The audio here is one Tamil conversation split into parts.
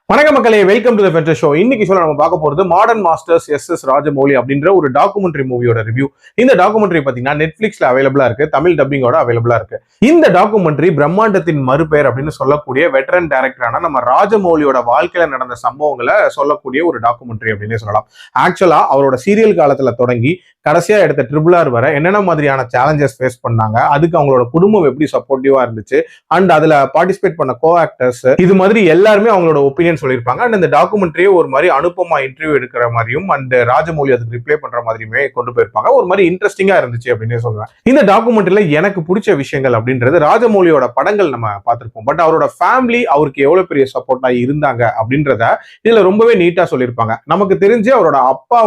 வணக்கம் மக்களே, welcome to the Fender show. இன்னைக்கு சொல்ல நம்ம பார்க்க போறது மாடர்ன் மாஸ்டர்ஸ் எஸ் ராஜமௌலி அப்படின்ற ஒரு டாக்குமெண்ட்ரி மூவியோட ரிவ்யூ. இந்த டாக்குமெண்ட்ரி பாத்தீங்கன்னா நெட்ஃபிளிக்ஸ்ல அவைலபிளா இருக்கு, தமிழ் டப்பிங்கோட அவைலபிளா இருக்கு. இந்த டாக்குமெண்ட்ரி பிரம்மாண்டத்தின் மறுபெயர் அப்படின்னு சொல்லக்கூடிய வெட்டரன் டைரக்டரான நம்ம ராஜமௌலியோட வாழ்க்கையில நடந்த சம்பவங்களை சொல்லக்கூடிய ஒரு டாக்குமெண்ட்ரி அப்படின்னு சொல்லலாம். ஆக்சுவலா அவரோட சீரியல் காலத்துல தொடங்கி கடைசியா எடுத்த RRR வர என்னென்ன மாதிரியான சேலஞ்சஸ் ஃபேஸ் பண்ணாங்க, அதுக்கு அவங்களோட குடும்பம் எப்படி சப்போர்ட்டிவா இருந்துச்சு, அண்ட் அதுல பார்ட்டிசிபேட் பண்ண கோ ஆக்டர்ஸ், இது மாதிரி எல்லாருமே அவங்களோட ஒப்பீனியன் சொல்லியிருப்பாங்க. அண்ட் இந்த டாக்குமெண்ட்ரியே ஒரு மாதிரி அனுப்பமா இன்டர்வியூ எடுக்கிற மாதிரியும் அண்ட் ராஜமௌலி அதுக்கு ரிப்ளை பண்ற மாதிரியுமே கொண்டு போயிருப்பாங்க. ஒரு மாதிரி இன்ட்ரெஸ்டிங்கா இருந்துச்சு அப்படின்னு சொல்லுவேன். இந்த டாக்குமெண்ட்ரியில எனக்கு பிடிச்ச விஷயங்கள் அப்படின்றது, ராஜமௌலியோட படங்கள் நம்ம பார்த்திருப்போம், பட் அவரோட ஃபேமிலி அவருக்கு எவ்வளவு பெரிய சப்போர்ட்டா இருந்தாங்க அப்படின்றத இதுல ரொம்பவே நீட்டா சொல்லியிருப்பாங்க. நமக்கு தெரிஞ்சு அவரோட அப்பா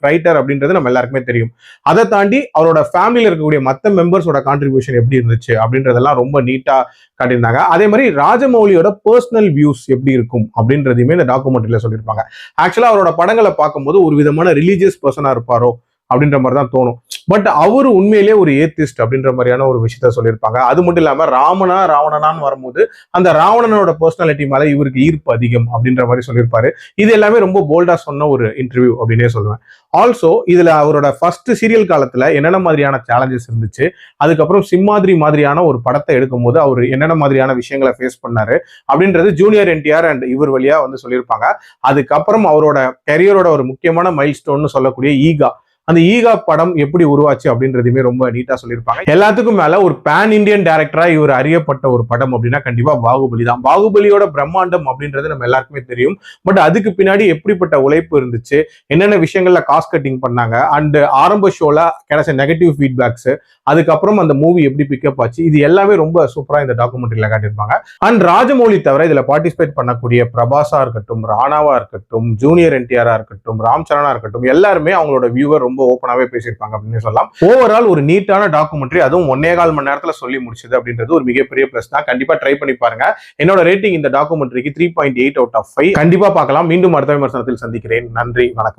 ரைட்டர் அப்படின்றது நம்ம எல்லாருக்குமே தெரியும். அதை தாண்டி அவரோட ஃபேமிலியில இருக்கக்கூடிய மற்ற மெம்பர்ஸோட கான்ட்ரிபியூஷன் எப்படி இருந்துச்சு அப்படின்றதெல்லாம் ரொம்ப நீட்டா காட்டியிருந்தாங்க. அதே மாதிரி ராஜமௌலியோட பர்சனல் வியூஸ் எப்படி இருக்கும் அப்படின்றதையுமே இந்த டாக்குமெண்ட்ரியில சொல்லியிருப்பாங்க. ஆக்சுவலா அவரோட படங்களை பார்க்கும்போது ஒரு விதமான ரிலீஜியஸ் பர்சனா இருப்பாரோ அப்படின்ற மாதிரி தான் தோணும். பட் அவரு உண்மையிலேயே ஒரு ஏத்திஸ்ட் அப்படின்ற மாதிரியான ஒரு விஷயத்த சொல்லியிருப்பாங்க. அது மட்டும் இல்லாம ராவணனான்னு வரும்போது அந்த ராவணனோட பர்சனாலிட்டி மேல இவருக்கு ஈர்ப்பு அதிகம் அப்படின்ற மாதிரி சொல்லியிருப்பாரு. இது எல்லாமே ரொம்ப போல்டா சொன்ன ஒரு இன்டர்வியூ அப்படின்னே சொல்லுவேன். ஆல்சோ இதுல அவரோட ஃபர்ஸ்ட் சீரியல் காலத்துல என்னென்ன மாதிரியான சேலஞ்சஸ் இருந்துச்சு, அதுக்கப்புறம் சிம்மாதிரி மாதிரியான ஒரு படத்தை எடுக்கும் போது அவர் என்னென்ன மாதிரியான விஷயங்களை ஃபேஸ் பண்ணாரு அப்படின்றது ஜூனியர் என்டிஆர் அண்ட் இவர் வழியா சொல்லியிருப்பாங்க. அதுக்கப்புறம் அவரோட கெரியரோட ஒரு முக்கியமான மைல்ஸ்டோன்னு சொல்லக்கூடிய அந்த ஈகா படம் எப்படி உருவாச்சு அப்படின்றதுமே ரொம்ப நீட்டா சொல்லியிருப்பாங்க. எல்லாத்துக்கும் மேல ஒரு பேன் இந்தியன் டைரக்டரா இவர் அறியப்பட்ட ஒரு படம் அப்படின்னா கண்டிப்பா பாகுபலி தான். பாகுபலியோட பிரம்மாண்டம் அப்படின்றது நம்ம எல்லாருக்குமே தெரியும். பட் அதுக்கு பின்னாடி எப்படிப்பட்ட உழைப்பு இருந்துச்சு, என்னென்ன விஷயங்கள்ல காஸ்ட் கட்டிங் பண்ணாங்க, அண்ட் ஆரம்ப ஷோல கிடைச்ச நெகட்டிவ் ஃபீட்பேக்ஸ், அதுக்கப்புறம் அந்த மூவி எப்படி பிக்கப் ஆச்சு, இது எல்லாமே ரொம்ப சூப்பரா இந்த டாக்குமெண்ட்ரியில காட்டியிருப்பாங்க. அண்ட் ராஜமௌலி தவிர இதுல பார்ட்டிசிபேட் பண்ணக்கூடிய பிரபாஸா இருக்கட்டும், ராணாவா இருக்கட்டும், ஜூனியர் என்டிஆரா இருக்கட்டும், ராம் சரணா இருக்கட்டும், எல்லாருமே அவங்களோட வியூவர் ரொம்ப ஓப்பனாவே பேசியிருப்பாங்க அப்படின்னு சொல்லலாம். ஓவரால் ஒரு நீட்டான டாக்குமெண்ட்ரி, அதுவும் 1.25 மணி நேரத்துல சொல்லி முடிச்சது அப்படின்றது ஒரு மிகப்பெரிய பிளஸ் தான். கண்டிப்பா ட்ரை பண்ணி பாருங்க. என்னோட ரேட்டிங் இந்த டாக்குமெண்ட்ரிக்கு 3.8 out of 5. கண்டிப்பா பார்க்கலாம். மீண்டும் அடுத்த விமர்சனத்தில் சந்திக்கிறேன். நன்றி, வணக்கம்.